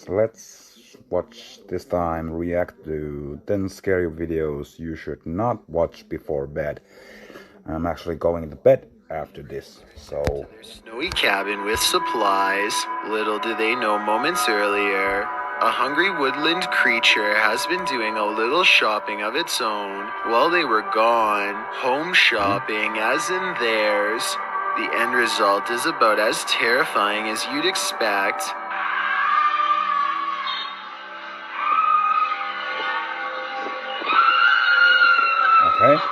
Let's watch this time react to 10 scary videos you should not watch before bed. I'm actually going to bed after this, so... Snowy cabin with supplies. Little do they know moments earlier, a hungry woodland creature has been doing a little shopping of its own while they were gone. Home shopping, as in theirs. The end result is about as terrifying as you'd expect. Okay.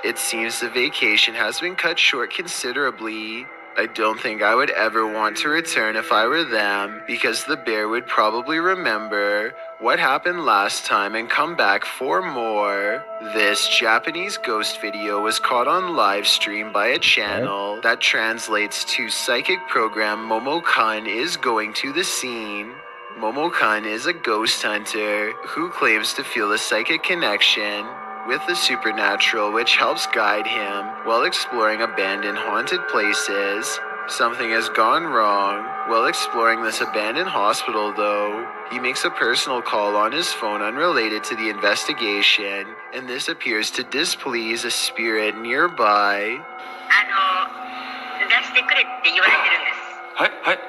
It seems the vacation has been cut short considerably. I don't think I would ever want to return if I were them, because the bear would probably remember what happened last time and come back for more. This Japanese ghost video was caught on live stream by a channel that translates to psychic program Momo-kun is going to the scene. Momo-kun is a ghost hunter who claims to feel a psychic connection with the supernatural, which helps guide him while exploring abandoned haunted places. Something has gone wrong while exploring this abandoned hospital, though. He makes a personal call on his phone unrelated to the investigation, and this appears to displease a spirit nearby. 出してくれって言われてるんです。はいはい。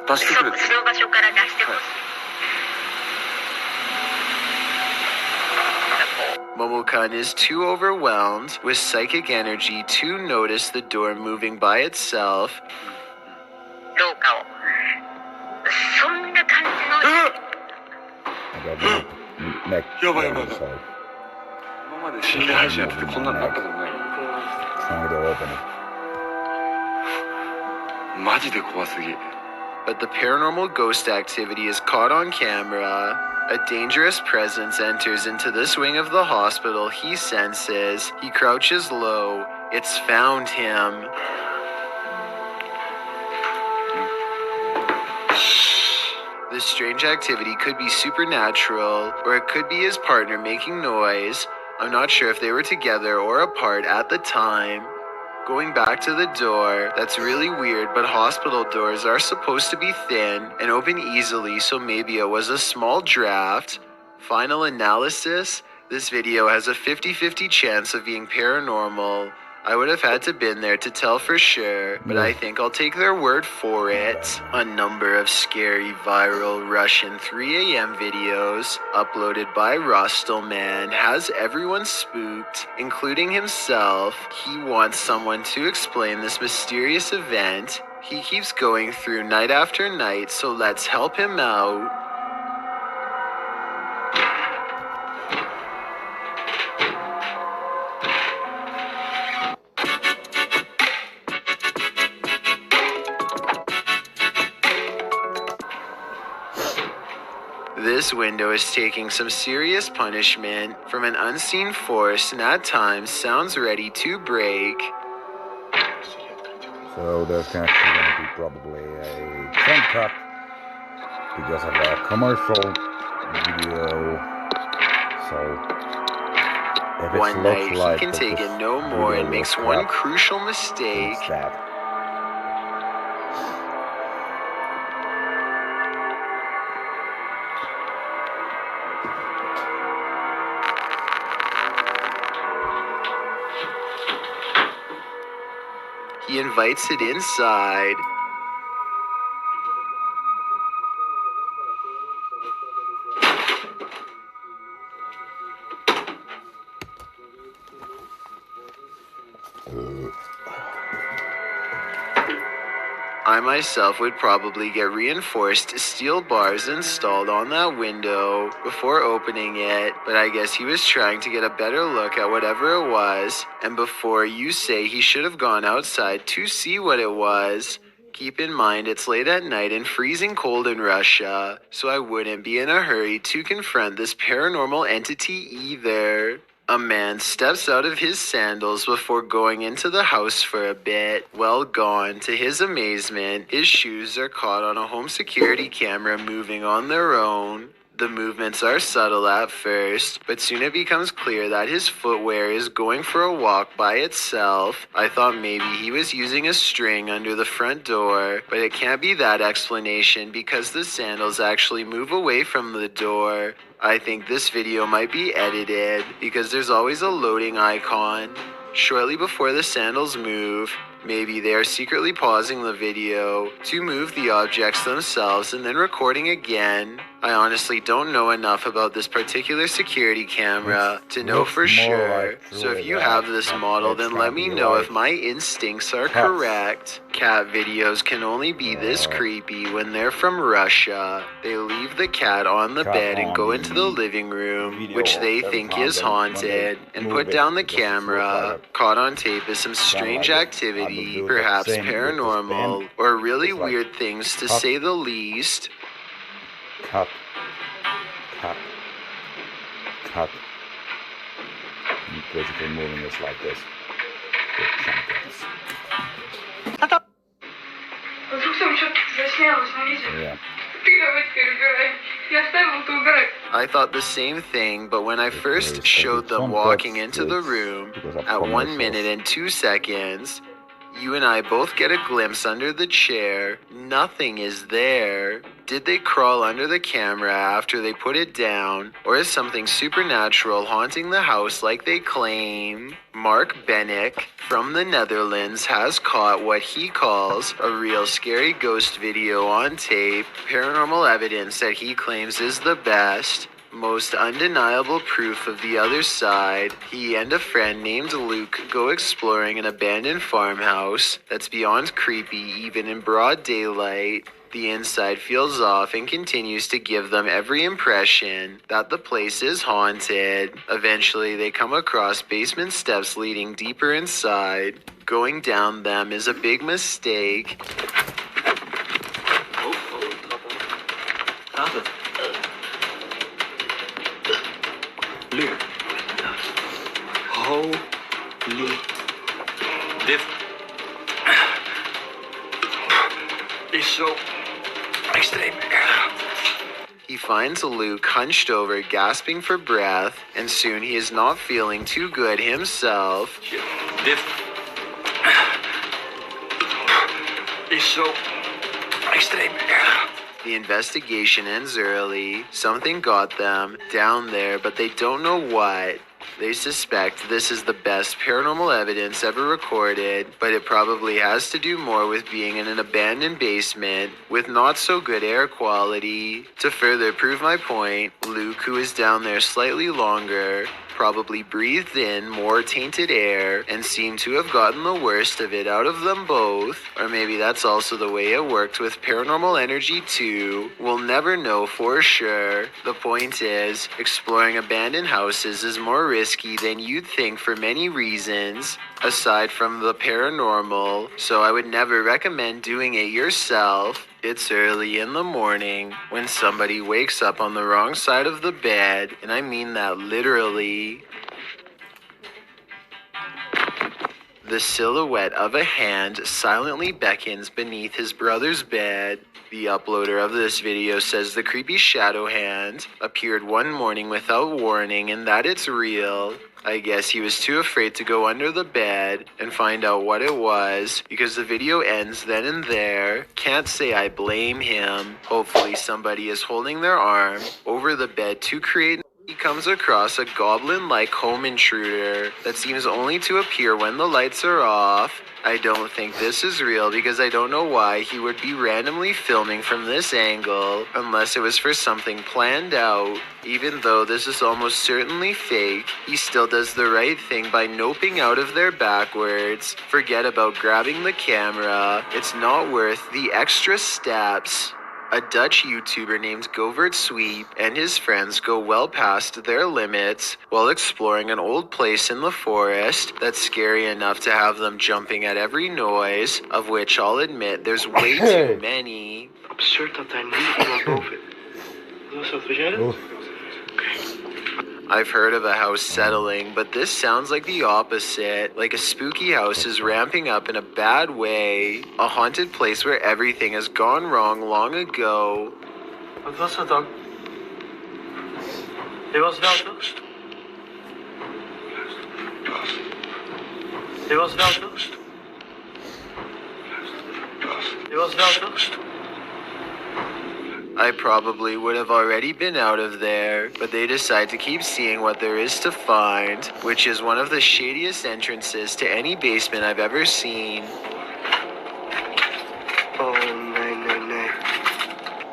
出してくれって。その場所から出してほしい。Momo-kun is too overwhelmed with psychic energy to notice the door moving by itself. 廊下を。そんな感じの。I got my neck. やばいやばい。 So 今まで心霊配信やっててこんなのなったことない。 trying to open it. マジで怖すぎ。 But the paranormal ghost activity is caught on camera. A dangerous presence enters into this wing of the hospital he senses. He crouches low. It's found him. This strange activity could be supernatural, or it could be his partner making noise. I'm not sure if they were together or apart at the time. Going back to the door, that's really weird, but hospital doors are supposed to be thin and open easily, so maybe it was a small draft. Final analysis, this video has a 50-50 chance of being paranormal. I would have had to been there to tell for sure, but I think I'll take their word for it. A number of scary viral Russian 3 a.m. videos uploaded by Rostelman has everyone spooked, including himself. He wants someone to explain this mysterious event. He keeps going through night after night, so let's help him out. This window is taking some serious punishment from an unseen force and at times sounds ready to break. So there's actually going to be probably a jump cut because of a commercial video. So if it One looks night like he can that take this it no more video and makes was one crap, crucial mistake. it's that. He invites it inside. I myself would probably get reinforced steel bars installed on that window before opening it, but I guess he was trying to get a better look at whatever it was, and before you say he should have gone outside to see what it was, keep in mind it's late at night and freezing cold in Russia, so I wouldn't be in a hurry to confront this paranormal entity either. A man steps out of his sandals before going into the house for a bit. Well gone. To his amazement, his shoes are caught on a home security camera moving on their own. The movements are subtle at first, but soon it becomes clear that his footwear is going for a walk by itself. I thought maybe he was using a string under the front door, but it can't be that explanation because the sandals actually move away from the door. I think this video might be edited because there's always a loading icon. Shortly before the sandals move, maybe they are secretly pausing the video to move the objects themselves and then recording again. I honestly don't know enough about this particular security camera to know for sure. So if you have this model, then let me know if my instincts are correct. Cat videos can only be this creepy when they're from Russia. They leave the cat on the bed and go into the living room, which they think is haunted, and put down the camera. Caught on tape is some strange activity, perhaps paranormal, or really weird things to say the least. Cut. Cut. Cut. And basically moving this like this. With something. Вдруг там что-то заснялось, смотрите. Yeah. Ты давай теперь убирай. Я оставил, ты убирай. I thought the same thing, but when I first showed them walking into the room, at 1 minute and 2 seconds, you and I both get a glimpse under the chair. Nothing is there. Did they crawl under the camera after they put it down, or is something supernatural haunting the house like they claim? Mark Bennick from the Netherlands has caught what he calls a real scary ghost video on tape, paranormal evidence that he claims is the best. Most undeniable proof of the other side. He and a friend named Luke go exploring an abandoned farmhouse that's beyond creepy even in broad daylight. The inside feels off and continues to give them every impression that the place is haunted. Eventually, they come across basement steps leading deeper inside. Going down them is a big mistake. Luke. Holy. Dit is zo extreem. He finds Luke hunched over, gasping for breath, and soon he is not feeling too good himself. Dit is zo extreem. The investigation ends early. Something got them down there, but they don't know what. They suspect this is the best paranormal evidence ever recorded, but it probably has to do more with being in an abandoned basement with not so good air quality. To further prove my point, Luke, who is down there slightly longer, probably breathed in more tainted air and seemed to have gotten the worst of it out of them both. Or maybe that's also the way it worked with paranormal energy too. We'll never know for sure. The point is, exploring abandoned houses is more risky than you'd think for many reasons, aside from the paranormal, so I would never recommend doing it yourself. It's early in the morning when somebody wakes up on the wrong side of the bed, and I mean that literally. The silhouette of a hand silently beckons beneath his brother's bed. The uploader of this video says the creepy shadow hand appeared one morning without warning and that it's real. I guess he was too afraid to go under the bed and find out what it was because the video ends then and there. Can't say I blame him. Hopefully somebody is holding their arm over the bed to create. He comes across a goblin-like home intruder that seems only to appear when the lights are off. I don't think this is real because I don't know why he would be randomly filming from this angle unless it was for something planned out. Even though this is almost certainly fake, he still does the right thing by noping out of there backwards. Forget about grabbing the camera. It's not worth the extra steps. A Dutch YouTuber named Govert Sweep and his friends go well past their limits while exploring an old place in the forest that's scary enough to have them jumping at every noise, of which I'll admit there's way too many. Absurd dat daar niet iemand boven. Wat was dat? Was jij dat? I've heard of a house settling, but this sounds like the opposite. Like a spooky house is ramping up in a bad way. A haunted place where everything has gone wrong long ago. Wat was dat dan? It was wel toe. It was wel toe. It was wel toe. I probably would have already been out of there, but they decide to keep seeing what there is to find, which is one of the shadiest entrances to any basement I've ever seen. Oh, nee, nee, nee.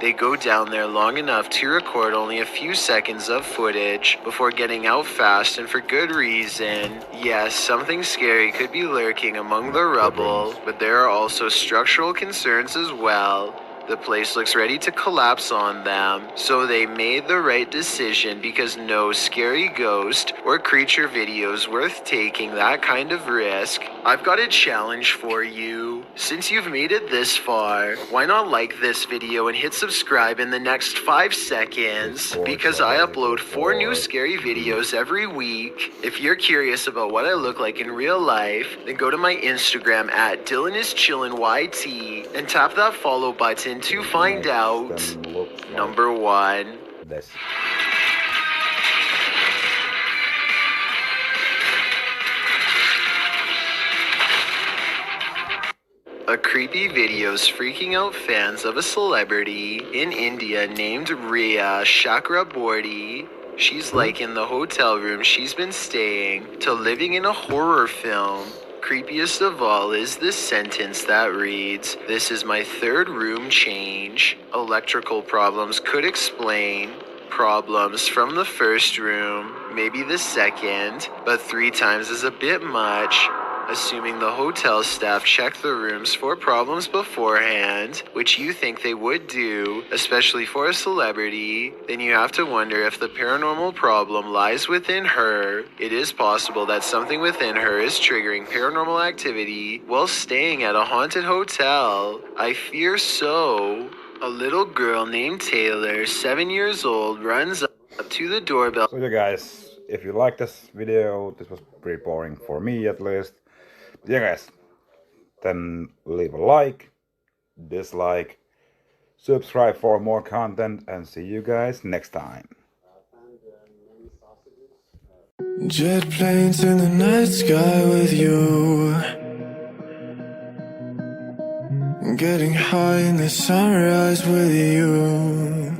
They go down there long enough to record only a few seconds of footage before getting out fast and for good reason. Yes, something scary could be lurking among the rubble, but there are also structural concerns as well. The place looks ready to collapse on them, so they made the right decision because no scary ghost or creature video is worth taking that kind of risk. I've got a challenge for you. Since you've made it this far, why not like this video and hit subscribe in the next 5 seconds? Because I upload 4 new scary videos every week. If you're curious about what I look like in real life, then go to my Instagram at DylanIsChillinYT and tap that follow button to find out. Number 1. This. A creepy video's freaking out fans of a celebrity in India named Rhea Chakraborty. She's like in the hotel room she's been staying to living in a horror film. Creepiest of all is this sentence that reads, "This is my 3rd room change." Electrical problems could explain. Problems from the 1st room, maybe the 2nd, but 3 times is a bit much. Assuming the hotel staff checked the rooms for problems beforehand, which you think they would do, especially for a celebrity, then you have to wonder if the paranormal problem lies within her. It is possible that something within her is triggering paranormal activity while staying at a haunted hotel. I fear so. A little girl named Taylor, 7 years old, runs up to the doorbell. So yeah guys, if you like this video, this was pretty boring for me at least. Yeah guys, then leave a like, dislike, subscribe for more content, and see you guys next time. Jet planes in the night sky with you, getting high in the sunrise with you.